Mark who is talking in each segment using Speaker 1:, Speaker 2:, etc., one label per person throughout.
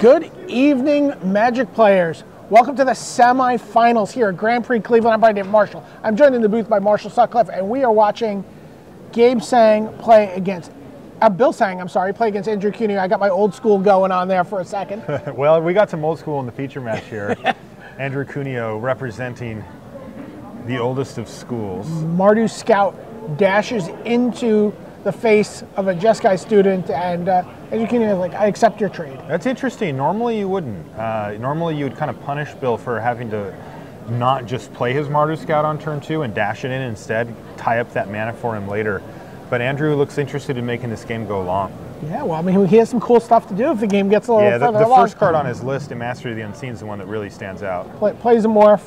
Speaker 1: Good evening, Magic players. Welcome to the semifinals here at Grand Prix Cleveland. I'm by Dave Marshall. I'm joined in the booth by Marshall Sutcliffe, and we are watching Bill Tsang play against Andrew Cuneo. I got my old school going on there for a second.
Speaker 2: Well, we got some old school in the feature match here. Andrew Cuneo representing the oldest of schools. Mardu
Speaker 1: Scout dashes into the face of a Jeskai student, and Andrew Cuneo is like, I accept your trade.
Speaker 2: That's interesting. Normally you wouldn't. Normally you would kind of punish Bill for having to not just play his Mardu Scout on turn 2 and dash it in instead, tie up that mana for him later. But Andrew looks interested in making this game go long.
Speaker 1: Yeah, well, I mean, he has some cool stuff to do if the game gets a little further along.
Speaker 2: The first card on his list in Mastery of the Unseen is the one that really stands out.
Speaker 1: Plays a morph.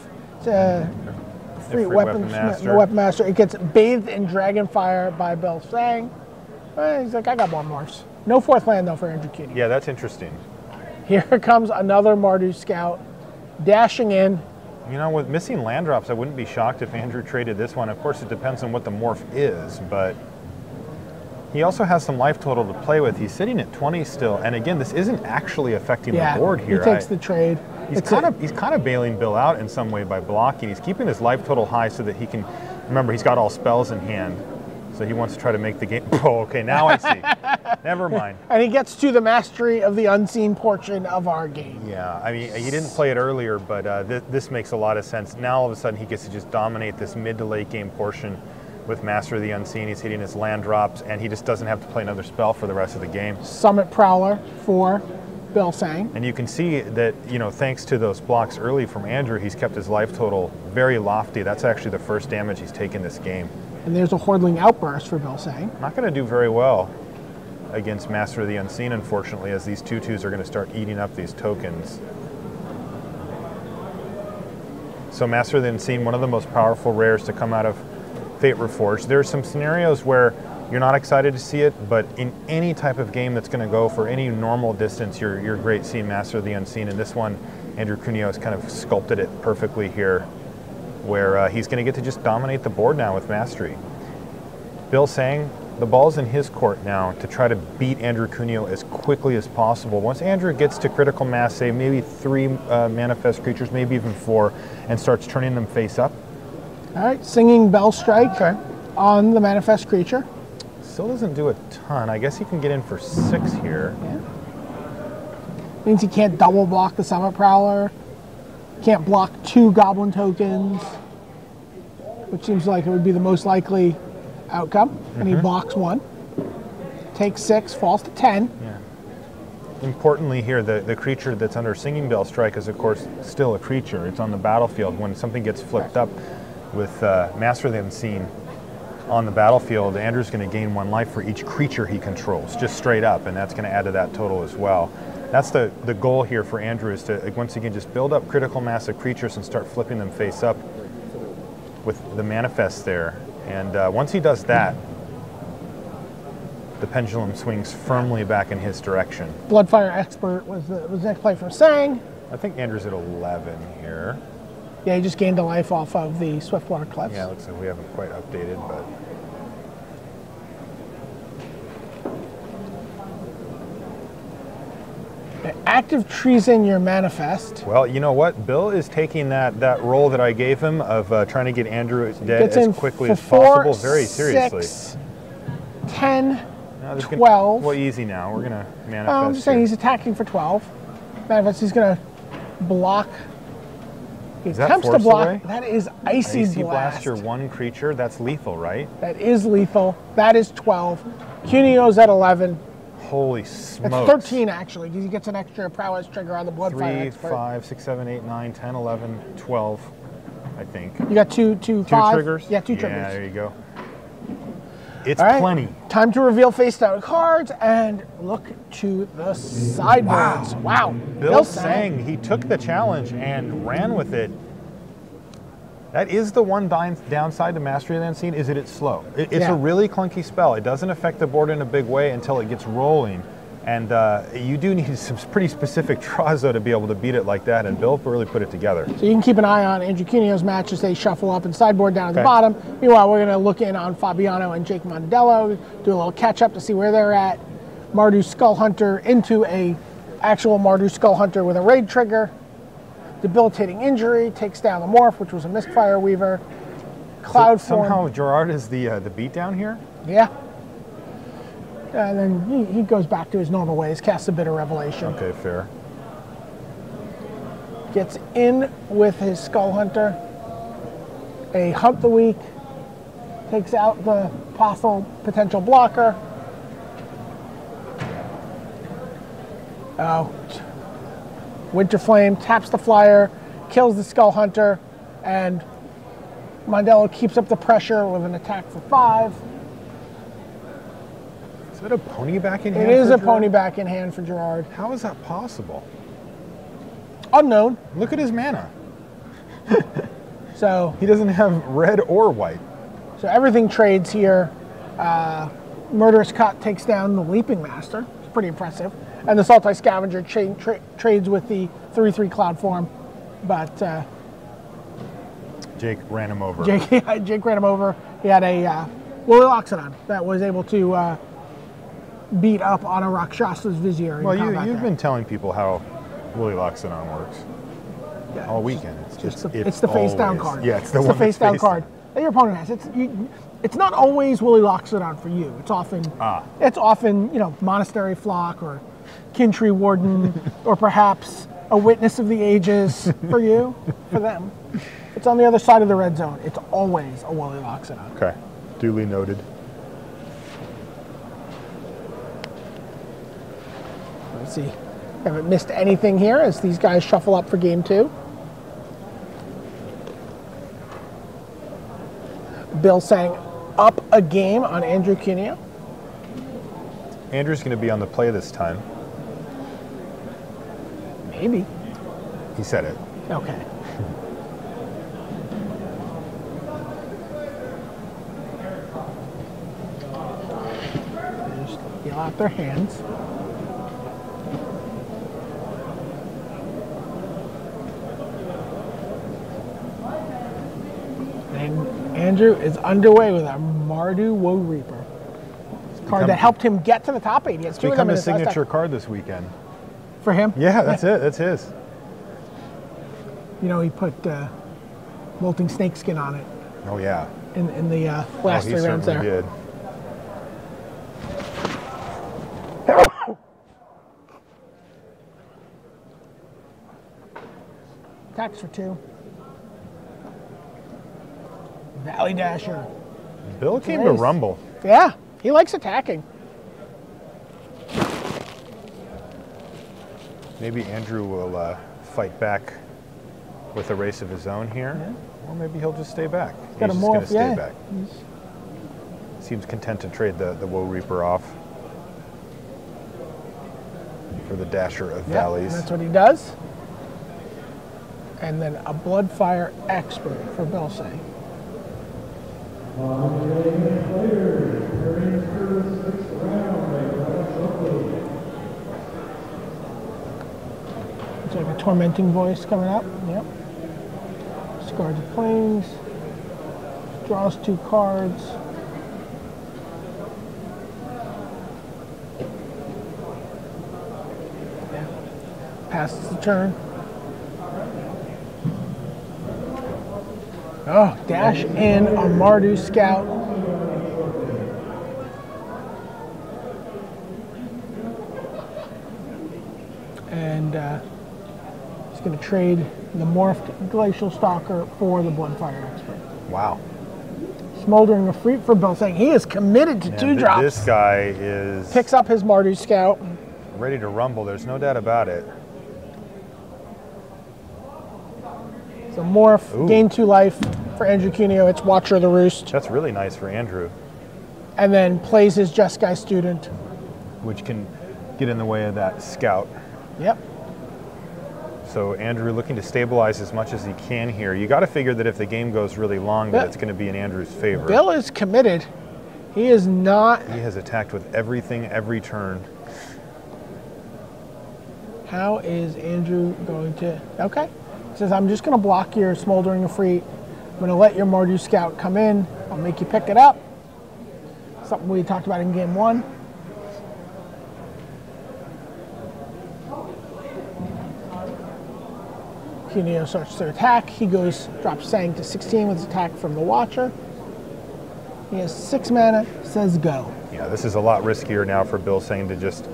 Speaker 1: Free weapon master. It gets bathed in Dragonfire by Bill Tsang. He's like, I got more morphs. No fourth land, though, for Andrew Cuneo.
Speaker 2: Yeah, that's interesting.
Speaker 1: Here comes another Mardu Scout dashing in.
Speaker 2: You know, with missing land drops, I wouldn't be shocked if Andrew traded this one. Of course, it depends on what the morph is, but he also has some life total to play with. He's sitting at 20 still, and again, this isn't actually affecting the board here.
Speaker 1: He takes the trade.
Speaker 2: He's kind of bailing Bill out in some way by blocking. He's keeping his life total high so that he can, remember, he's got all spells in hand, so he wants to try to make the game. Oh, okay, now I see. Never mind.
Speaker 1: And he gets to the Mastery of the Unseen portion of our game.
Speaker 2: Yeah, I mean, he didn't play it earlier, but this makes a lot of sense. Now all of a sudden he gets to just dominate this mid to late game portion with Master of the Unseen. He's hitting his land drops, and he just doesn't have to play another spell for the rest of the game.
Speaker 1: Summit Prowler for Bill Tsang.
Speaker 2: And you can see that, you know, thanks to those blocks early from Andrew, he's kept his life total very lofty. That's actually the first damage he's taken this game.
Speaker 1: And there's a Hordling Outburst for Bill Tsang.
Speaker 2: Not going to do very well against Master of the Unseen, unfortunately, as these 2/2s are going to start eating up these tokens. So Master of the Unseen, one of the most powerful rares to come out of Fate Reforged. There are some scenarios where you're not excited to see it, but in any type of game that's going to go for any normal distance, you're great seeing Master of the Unseen. And this one, Andrew Cuneo has kind of sculpted it perfectly here, where he's going to get to just dominate the board now with Mastery. Bill Tsang, the ball's in his court now to try to beat Andrew Cuneo as quickly as possible. Once Andrew gets to critical mass, say maybe 3 manifest creatures, maybe even 4, and starts turning them face up.
Speaker 1: All right, Singing Bell Strike on the manifest creature.
Speaker 2: Still doesn't do a ton. I guess he can get in for 6 here.
Speaker 1: Yeah. Means he can't double block the Summit Prowler. Can't block 2 Goblin tokens, which seems like it would be the most likely outcome. And he blocks 1. Takes 6, falls to 10.
Speaker 2: Yeah. Importantly here, the creature that's under Singing Bell Strike is, of course, still a creature. It's on the battlefield. When something gets flipped up with Master of the Unseen on the battlefield, Andrew's going to gain 1 life for each creature he controls, just straight up, and that's going to add to that total as well. That's the goal here for Andrew, is to, once again, just build up critical mass of creatures and start flipping them face up with the manifest there. And once he does that, the pendulum swings firmly back in his direction.
Speaker 1: Bloodfire Expert was the next play from Tsang.
Speaker 2: I think Andrew's at 11 here.
Speaker 1: Yeah, he just gained a life off of the Swiftwater Cliffs.
Speaker 2: Yeah, it looks like we haven't quite updated, but...
Speaker 1: Active treason your manifest.
Speaker 2: Well, you know what? Bill is taking that role that I gave him of trying to get Andrew dead as quickly as possible very seriously.
Speaker 1: 6, 10, 12.
Speaker 2: Well, easy now. We're going to manifest.
Speaker 1: I'm just saying he's attacking for 12. Manifest, he's going to block. He attempts to block.
Speaker 2: Away?
Speaker 1: That is Icy
Speaker 2: Blast your 1 creature. That's lethal, right?
Speaker 1: That is lethal. That is 12. Cuneo's at 11.
Speaker 2: Holy smokes.
Speaker 1: That's 13, actually, because he gets an extra prowess trigger on the Bloodfire
Speaker 2: 3,
Speaker 1: Expert.
Speaker 2: 5, 6, 7, 8, 9, 10, 11, 12, I think.
Speaker 1: You got 2
Speaker 2: triggers?
Speaker 1: Yeah, 2 triggers.
Speaker 2: Yeah, there you go. It's
Speaker 1: all right,
Speaker 2: plenty.
Speaker 1: Time to reveal face down cards and look to the sideboards. Wow.
Speaker 2: Bill Tsang, he took the challenge and ran with it. That is the one downside to Mastery of the Unseen, is that it's slow. It's a really clunky spell. It doesn't affect the board in a big way until it gets rolling. And you do need some pretty specific draws, though, to be able to beat it like that, and Bill really put it together.
Speaker 1: So you can keep an eye on Andrew Cuneo's match as they shuffle up and sideboard down at the bottom. Meanwhile, we're going to look in on Fabiano and Jake Mondello, do a little catch-up to see where they're at. Mardu Skull Hunter into a actual Mardu Skull Hunter with a raid trigger. Debilitating injury, takes down the Morph, which was a Mistfire Weaver. Cloud
Speaker 2: so,
Speaker 1: form.
Speaker 2: Somehow Gerard is the beatdown here?
Speaker 1: Yeah. And then he goes back to his normal ways, casts a Bitter Revelation.
Speaker 2: Okay, fair.
Speaker 1: Gets in with his Skull Hunter. A Hunt the Weak. Takes out the possible potential blocker. Oh. Winter Flame taps the flyer, kills the Skull Hunter, and Mondello keeps up the pressure with an attack for 5.
Speaker 2: Is that a pony back in hand?
Speaker 1: It is a
Speaker 2: Gerard?
Speaker 1: pony back in hand for Gerard.
Speaker 2: How is that possible?
Speaker 1: Unknown.
Speaker 2: Look at his mana.
Speaker 1: So
Speaker 2: He doesn't have red or white.
Speaker 1: So everything trades here. Murderous Cut takes down the Leaping Master. It's pretty impressive. And the Sultai Scavenger trades with the 3/3 Cloud form. But
Speaker 2: Jake ran him over.
Speaker 1: Jake ran him over. He had a Woolly Loxodon that was able to beat up on a Rakshasa's Vizier.
Speaker 2: Well, you've been telling people how Woolly Loxodon works
Speaker 1: Yeah,
Speaker 2: all weekend. It's
Speaker 1: the face down card.
Speaker 2: Yeah, it's the
Speaker 1: face down card that your opponent has. It's not always Woolly Loxodon for you. It's often Monastery Flock or Kintree Warden or perhaps a Witness of the Ages for you, for them. It's on the other side of the red zone. It's always a Woolly Loxodon.
Speaker 2: Okay, duly noted.
Speaker 1: Let's see. Haven't missed anything here as these guys shuffle up for game 2. Bill Tsang up a game on Andrew Cuneo.
Speaker 2: Andrew's going to be on the play this time.
Speaker 1: Maybe.
Speaker 2: He said it.
Speaker 1: Okay. Just feel out their hands. And Andrew is underway with a Mardu Woe Reaper. Card that helped him get to the top 8. He has 2 of them
Speaker 2: Become
Speaker 1: in
Speaker 2: his
Speaker 1: his last
Speaker 2: signature
Speaker 1: deck.
Speaker 2: card this weekend.
Speaker 1: For him?
Speaker 2: Yeah, that's it. That's his.
Speaker 1: He put Molting Snakeskin on it
Speaker 2: Oh, yeah.
Speaker 1: in the last 3 rounds there.
Speaker 2: Did.
Speaker 1: Attacks for 2. Valley Dasher.
Speaker 2: Bill came to
Speaker 1: Nice.
Speaker 2: rumble.
Speaker 1: Yeah, he likes attacking.
Speaker 2: Maybe Andrew will fight back with a race of his own here.
Speaker 1: Yeah.
Speaker 2: Or maybe he'll just stay back.
Speaker 1: Got a
Speaker 2: He's just going
Speaker 1: morph,
Speaker 2: to stay
Speaker 1: yeah.
Speaker 2: back. Seems content to trade the Woe Reaper off for the Dasher of
Speaker 1: Yeah,
Speaker 2: Valleys.
Speaker 1: that's what he does. And then a Bloodfire Expert for Bill Tsang. It's like a Tormenting Voice coming up. Yep. Scarred Plains. Draws 2 cards. Yeah. Passes the turn. Oh, dash in a Mardu Scout. And he's going to trade the morphed Glacial Stalker for the Bloodfire Expert.
Speaker 2: Wow.
Speaker 1: Smoldering Efreet for Bill Tsang. He is committed to 2 drops.
Speaker 2: This guy is
Speaker 1: Picks up his Mardu Scout.
Speaker 2: ready to rumble. There's no doubt about it.
Speaker 1: So morph,
Speaker 2: Ooh.
Speaker 1: gain 2 life for Andrew Cuneo. It's Watcher of the Roost.
Speaker 2: That's really nice for Andrew,
Speaker 1: And then plays his Jeskai Student.
Speaker 2: which can get in the way of that scout.
Speaker 1: Yep.
Speaker 2: So Andrew looking to stabilize as much as he can here. You got to figure that if the game goes really long, that
Speaker 1: Yeah.
Speaker 2: it's going to be in Andrew's favor.
Speaker 1: Bill is committed. He is not.
Speaker 2: He has attacked with everything, every turn.
Speaker 1: How is Andrew going to? Okay. He says, I'm just going to block your Smoldering Efreet. I'm going to let your Mardu Scout come in. I'll make you pick it up. Something we talked about in game 1. Cuneo starts to attack. He drops Tsang to 16 with his attack from the Watcher. He has 6 mana, says go.
Speaker 2: Yeah, this is a lot riskier now for Bill Tsang to just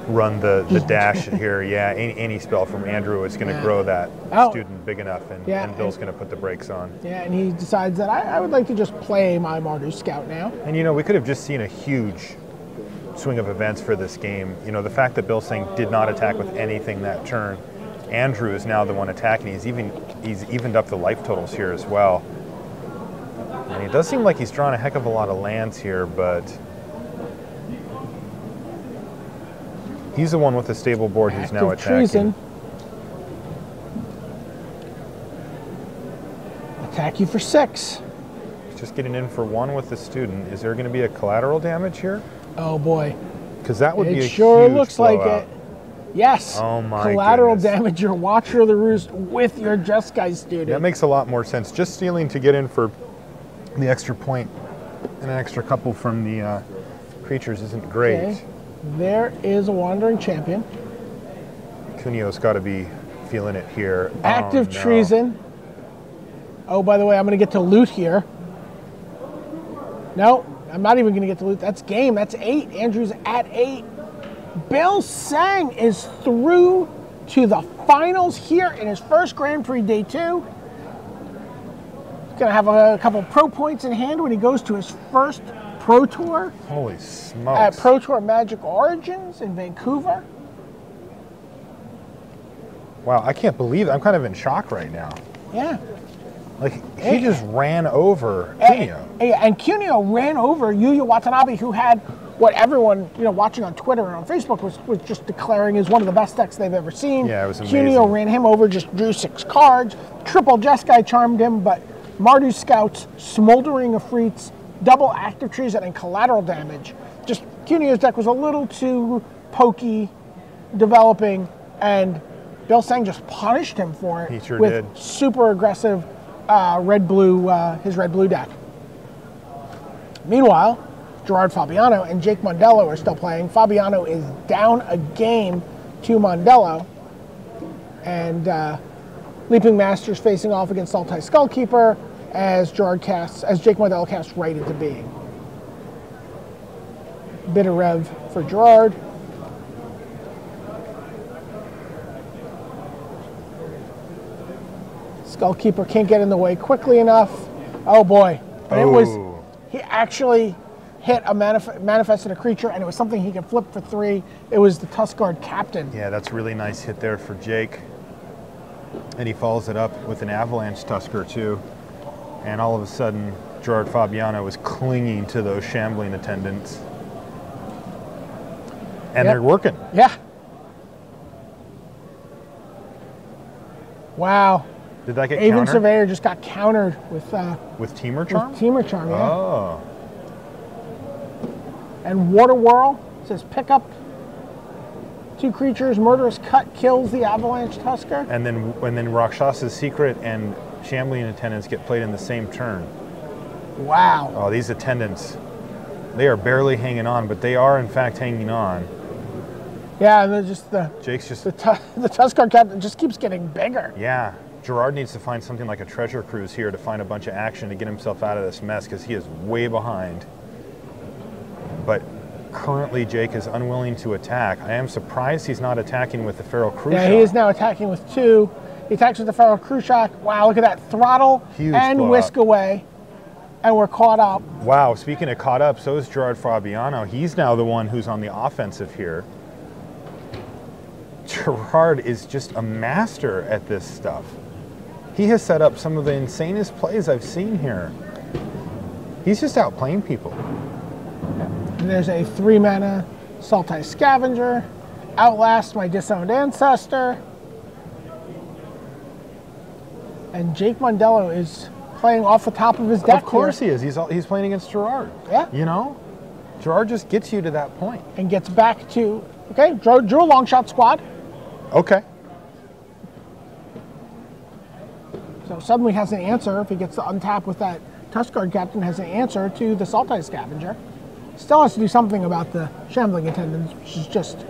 Speaker 2: run the dash here. Yeah, any spell from Andrew is going to grow that student big enough, and Bill's going to put the brakes on.
Speaker 1: Yeah, and he decides that I would like to just play my Mardu Scout now.
Speaker 2: And you know, we could have just seen a huge swing of events for this game. You know, the fact that Bill Tsang did not attack with anything that turn. Andrew is now the one attacking. He's evened up the life totals here as well. And it does seem like he's drawn a heck of a lot of lands here, but he's the one with the stable board who's now attacking.
Speaker 1: Treason. Attack you for 6.
Speaker 2: Just getting in for 1 with the student. Is there going to be a collateral damage here?
Speaker 1: Oh boy.
Speaker 2: Because that would be a
Speaker 1: sure
Speaker 2: huge
Speaker 1: looks
Speaker 2: blowout.
Speaker 1: like it. Yes.
Speaker 2: Oh my
Speaker 1: Collateral
Speaker 2: goodness.
Speaker 1: damage your Watcher of the Roost with your Jeskai student.
Speaker 2: That makes a lot more sense. Just stealing to get in for the extra point and an extra couple from the creatures isn't great.
Speaker 1: Okay. There is a Wandering Champion.
Speaker 2: Cuneo's got to be feeling it here.
Speaker 1: Active
Speaker 2: Oh, no.
Speaker 1: Treason. Oh, by the way, I'm going to get to loot here. No, I'm not even going to get to loot. That's game. That's 8. Andrew's at 8. Bill Tsang is through to the finals here in his first Grand Prix Day 2. He's going to have a couple pro points in hand when he goes to his first Pro Tour.
Speaker 2: Holy smokes.
Speaker 1: At Pro Tour Magic Origins in Vancouver.
Speaker 2: Wow, I can't believe it. I'm kind of in shock right now.
Speaker 1: Yeah.
Speaker 2: Like, he just ran over Cuneo.
Speaker 1: And Cuneo ran over Yuya Watanabe, who had what everyone watching on Twitter and on Facebook was just declaring is one of the best decks they've ever seen.
Speaker 2: Yeah, it was amazing.
Speaker 1: Cuneo ran him over, just drew 6 cards. Triple Jeskai charmed him, but Mardu Scouts, Smoldering Efreets, double Active Treason, and collateral damage. Just Cuneo's deck was a little too pokey, developing, and Bill Tsang just punished him for it.
Speaker 2: He sure
Speaker 1: with
Speaker 2: did.
Speaker 1: Super aggressive red-blue, his red-blue deck. Meanwhile, Gerard Fabiano and Jake Mondello are still playing. Fabiano is down a game to Mondello, and Leaping Master's facing off against Sultai Skullkeeper as Jake Mondello casts Right into Being. Bit of rev for Gerard. Skullkeeper can't get in the way quickly enough. Oh boy. But he actually hit manifested a creature, and it was something he could flip for 3. It was the Tuskguard Captain.
Speaker 2: Yeah, that's a really nice hit there for Jake. And he follows it up with an Avalanche Tusker too. And all of a sudden, Gerard Fabiano is clinging to those shambling attendants. And they're working.
Speaker 1: Yeah. Wow.
Speaker 2: Did that get
Speaker 1: Aven
Speaker 2: countered?
Speaker 1: Surveyor just got countered with
Speaker 2: Teamer Charm?
Speaker 1: Teamer Charm, yeah.
Speaker 2: Oh.
Speaker 1: And Water Whirl says pick up 2 creatures, Murderous Cut kills the Avalanche Tusker.
Speaker 2: And then Rakshasa's Secret and Shambling Attendants get played in the same turn.
Speaker 1: Wow.
Speaker 2: Oh, these attendants, they are barely hanging on, but they are in fact hanging on.
Speaker 1: Yeah, and
Speaker 2: Jake's just...
Speaker 1: the Tuskguard Captain just keeps getting bigger.
Speaker 2: Yeah. Gerard needs to find something like a treasure cruise here to find a bunch of action to get himself out of this mess, because he is way behind. But currently Jake is unwilling to attack. I am surprised he's not attacking with the Feral Cruciate.
Speaker 1: Yeah, he is now attacking with 2. He attacks with the Feral Cruciate. Wow, look at that. Throttle
Speaker 2: Huge
Speaker 1: and
Speaker 2: blowout.
Speaker 1: Whisk Away. And we're caught up.
Speaker 2: Wow, speaking of caught up, so is Gerard Fabiano. He's now the one who's on the offensive here. Gerard is just a master at this stuff. He has set up some of the insanest plays I've seen here. He's just outplaying people.
Speaker 1: And there's a 3-mana Sultai Scavenger. Outlast my Disowned Ancestor. And Jake Mondello is playing off the top of his deck.
Speaker 2: Of course
Speaker 1: here.
Speaker 2: he is. He's playing against Gerard.
Speaker 1: Yeah.
Speaker 2: You know? Gerard just gets you to that point.
Speaker 1: And gets back to, okay, drew a long shot squad.
Speaker 2: Okay.
Speaker 1: So suddenly has an answer. If he gets to untap with that Tuskguard Captain, has an answer to the Sultai Scavenger. Still has to do something about the Shambling Attendants, which is just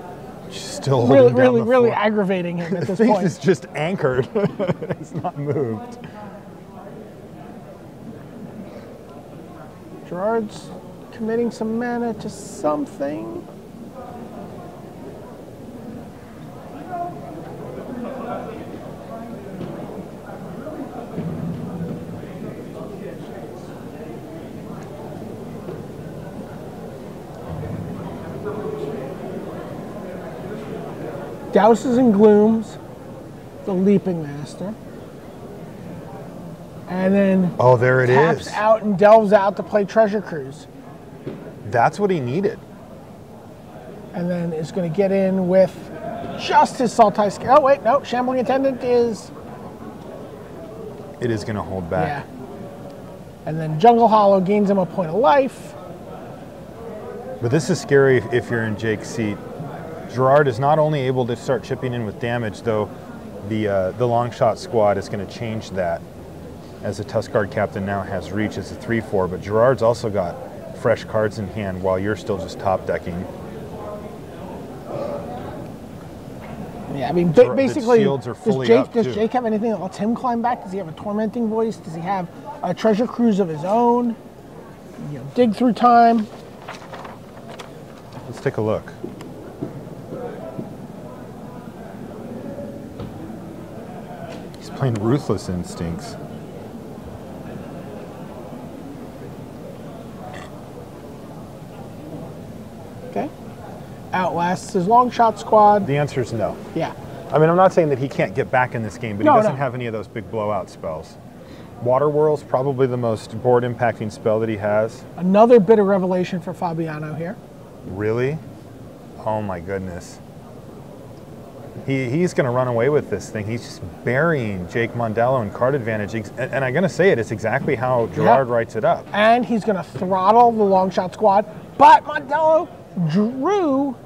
Speaker 2: Still holding down the
Speaker 1: really
Speaker 2: fort.
Speaker 1: aggravating him at this
Speaker 2: Thing
Speaker 1: point.
Speaker 2: is just anchored. It's not moved.
Speaker 1: Gerard's committing some mana to something. Douses and Glooms, the Leaping Master. And then
Speaker 2: Oh, there it
Speaker 1: taps
Speaker 2: is.
Speaker 1: out and delves out to play Treasure Cruise.
Speaker 2: That's what he needed.
Speaker 1: And then is going to get in with just his Sultai Scale. Oh, wait, no. Shambling Attendant is...
Speaker 2: It is going to hold back.
Speaker 1: Yeah. And then Jungle Hollow gains him a point of life.
Speaker 2: But this is scary if you're in Jake's seat. Gerard is not only able to start chipping in with damage, though the long shot squad is going to change that, as the Tuskguard captain now has reach as a 3/4, but Gerard's also got fresh cards in hand while you're still just top decking.
Speaker 1: Yeah, I mean,
Speaker 2: The
Speaker 1: basically,
Speaker 2: shields are fully
Speaker 1: does
Speaker 2: up, too.
Speaker 1: Jake have anything that lets him climb back? Does he have a Tormenting Voice? Does he have a Treasure Cruise of his own? You know, dig through time.
Speaker 2: Let's take a look. He's playing Ruthless Instincts.
Speaker 1: Okay. Outlasts his long shot squad.
Speaker 2: The answer is no.
Speaker 1: Yeah.
Speaker 2: I mean, I'm not saying that he can't get back in this game, but
Speaker 1: No,
Speaker 2: he doesn't
Speaker 1: no.
Speaker 2: have any of those big blowout spells. Water Whirl's probably the most board impacting spell that he has.
Speaker 1: Another bit of revelation for Fabiano here.
Speaker 2: Really? Oh my goodness. He's going to run away with this thing. He's just burying Jake Mondello in card advantage. And I'm going to say it, it's exactly how Gerard writes it up.
Speaker 1: And he's going to throttle the long shot squad. But Mondello drew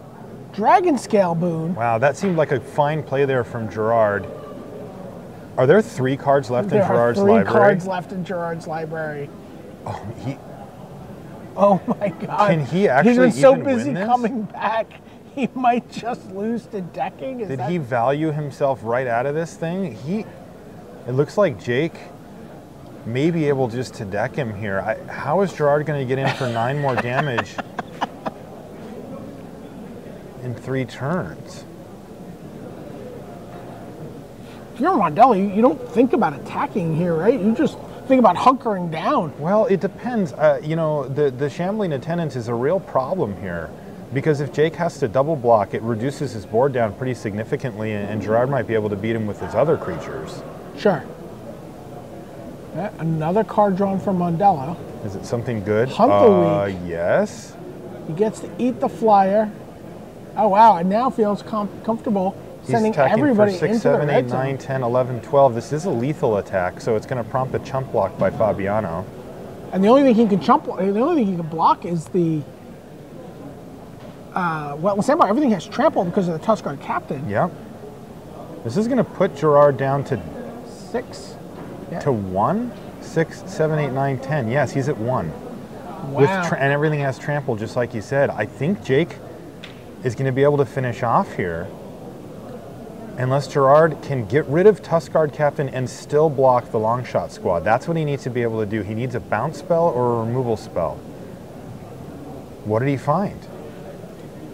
Speaker 1: Dragon Scale Boon.
Speaker 2: Wow, that seemed like a fine play there from Gerard. Are there 3 cards left in Gerard's
Speaker 1: There are 3
Speaker 2: library?
Speaker 1: cards left in Gerard's library.
Speaker 2: Oh,
Speaker 1: Oh my God.
Speaker 2: Can he actually
Speaker 1: He's been so
Speaker 2: even win
Speaker 1: busy
Speaker 2: this?
Speaker 1: coming back, he might just lose to decking.
Speaker 2: Did he value himself right out of this thing? It looks like Jake may be able just to deck him here. How is Gerard going to get in for 9 more damage in 3 turns?
Speaker 1: If you're Mondello, you don't think about attacking here, right? You just think about hunkering down.
Speaker 2: Well, it depends. You know, the Shambling Attendants is a real problem here, because if Jake has to double block, it reduces his board down pretty significantly, and Gerard might be able to beat him with his other creatures.
Speaker 1: Sure. Yeah, another card drawn for Mondello.
Speaker 2: Is it something good?
Speaker 1: Hunt the Week.
Speaker 2: Yes.
Speaker 1: He gets to eat the flyer. Oh wow, and now feels comfortable sending
Speaker 2: He's attacking
Speaker 1: everybody
Speaker 2: for 6,
Speaker 1: into
Speaker 2: 7,
Speaker 1: the
Speaker 2: 8,
Speaker 1: red
Speaker 2: 9,
Speaker 1: zone.
Speaker 2: 10, 11, 12. This is a lethal attack, so it's going to prompt a chump block by Fabiano.
Speaker 1: And the only thing he can the only thing he can block is the well, Sandbar, everything has trampled because of the Tuskguard captain.
Speaker 2: Yep. This is going to put Gerard down to
Speaker 1: 6. Yeah.
Speaker 2: to 1, 6, 7, 8, 9, 10. Yes, he's at 1.
Speaker 1: Wow.
Speaker 2: And everything has trampled, just like you said. I think Jake is going to be able to finish off here, unless Gerard can get rid of Tuskguard captain and still block the long shot squad. That's what he needs to be able to do. He needs a bounce spell or a removal spell. What did he find?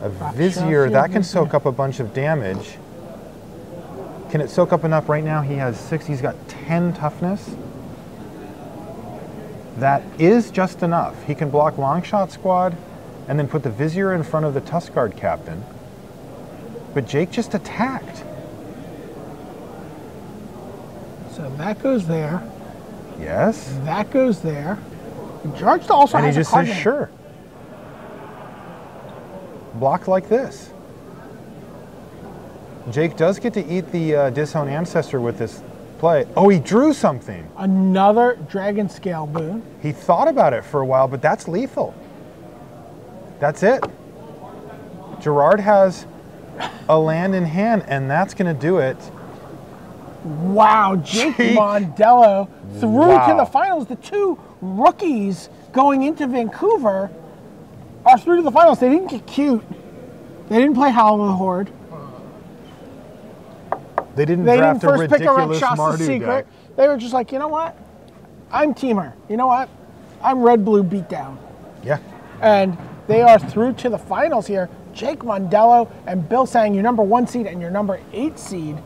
Speaker 2: A Vizier. That can soak up a bunch of damage. Can it soak up enough? Right now he has 6. He's got 10 toughness. That is just enough. He can block long shot squad and then put the Vizier in front of the Tuskguard captain. But Jake just attacked.
Speaker 1: So that goes there.
Speaker 2: Yes.
Speaker 1: That goes there. George also
Speaker 2: And he
Speaker 1: has
Speaker 2: just
Speaker 1: a card
Speaker 2: says,
Speaker 1: name.
Speaker 2: sure. Block like this. Jake does get to eat the Disown Ancestor with this play. Oh, he drew something.
Speaker 1: Another Dragon Scale Boon.
Speaker 2: He thought about it for a while, but that's lethal. That's it. Gerard has a land in hand, and that's going to do it.
Speaker 1: Wow, Jake Mondello through to the finals. The 2 rookies going into Vancouver are through to the finals. They didn't get cute. They didn't play Howl of the Horde.
Speaker 2: They didn't
Speaker 1: They
Speaker 2: draft
Speaker 1: didn't
Speaker 2: a
Speaker 1: first pick a Red
Speaker 2: ridiculous
Speaker 1: Shasta
Speaker 2: Mardu
Speaker 1: Secret.
Speaker 2: deck.
Speaker 1: They were just like, you know what? I'm teamer. You know what? I'm red-blue beatdown.
Speaker 2: Yeah.
Speaker 1: And they are through to the finals here. Jake Mondello and Bill Tsang, your number 1 seed and your number 8 seed.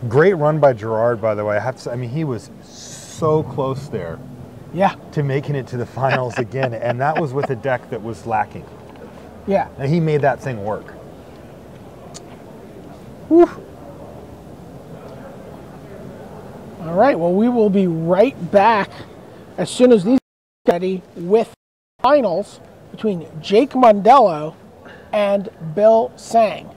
Speaker 2: Great run by Gerard, by the way. I have to say, I mean, he was so close there
Speaker 1: Yeah,
Speaker 2: to making it to the finals again, and that was with a deck that was lacking.
Speaker 1: yeah.
Speaker 2: And he made that thing work.
Speaker 1: Whew. All right, well, we will be right back as soon as these are ready with finals between Jake Mondello and Bill Tsang.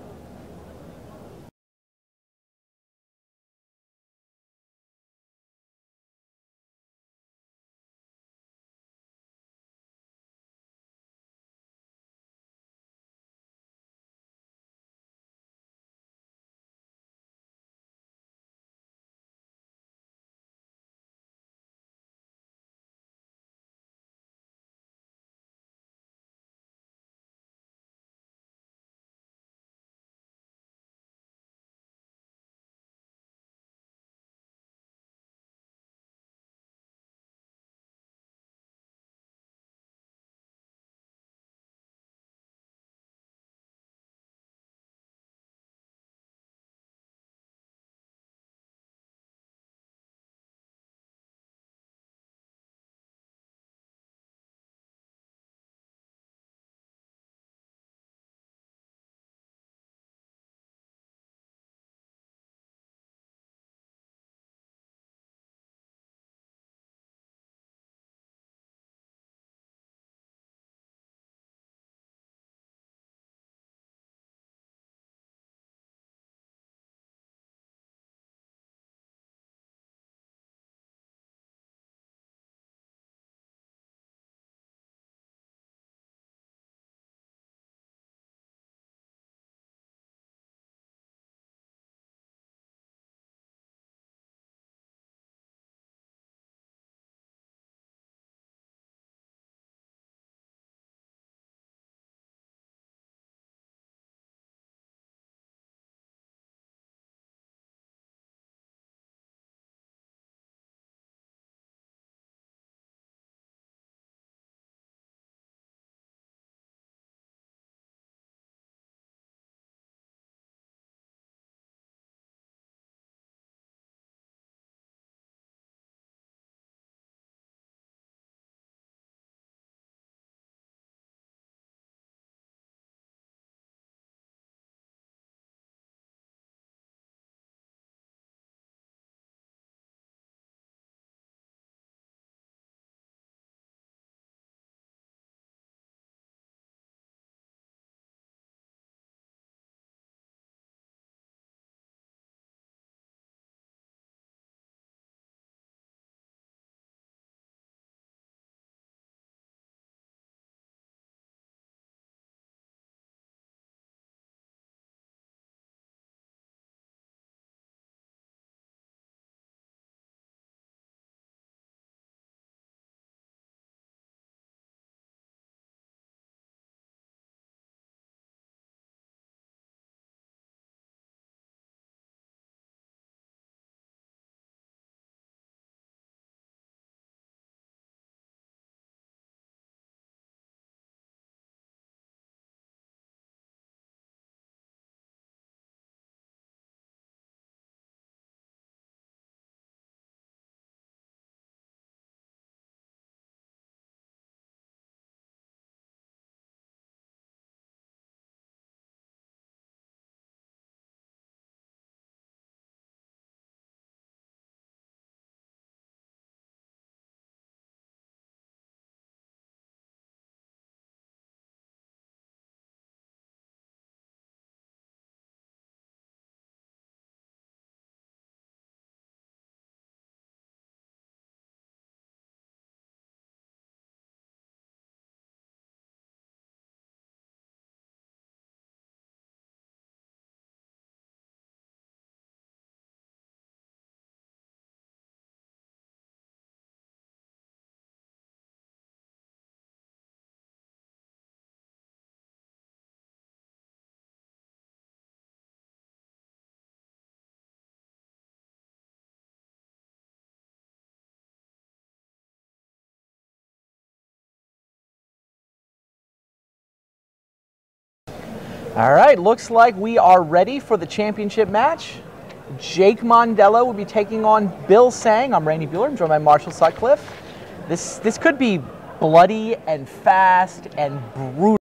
Speaker 3: All right, looks like we are ready for the championship match. Jake Mondello will be taking on Bill Tsang. I'm Randy Bueller. I'm joined by Marshall Sutcliffe. This could be bloody and fast and brutal.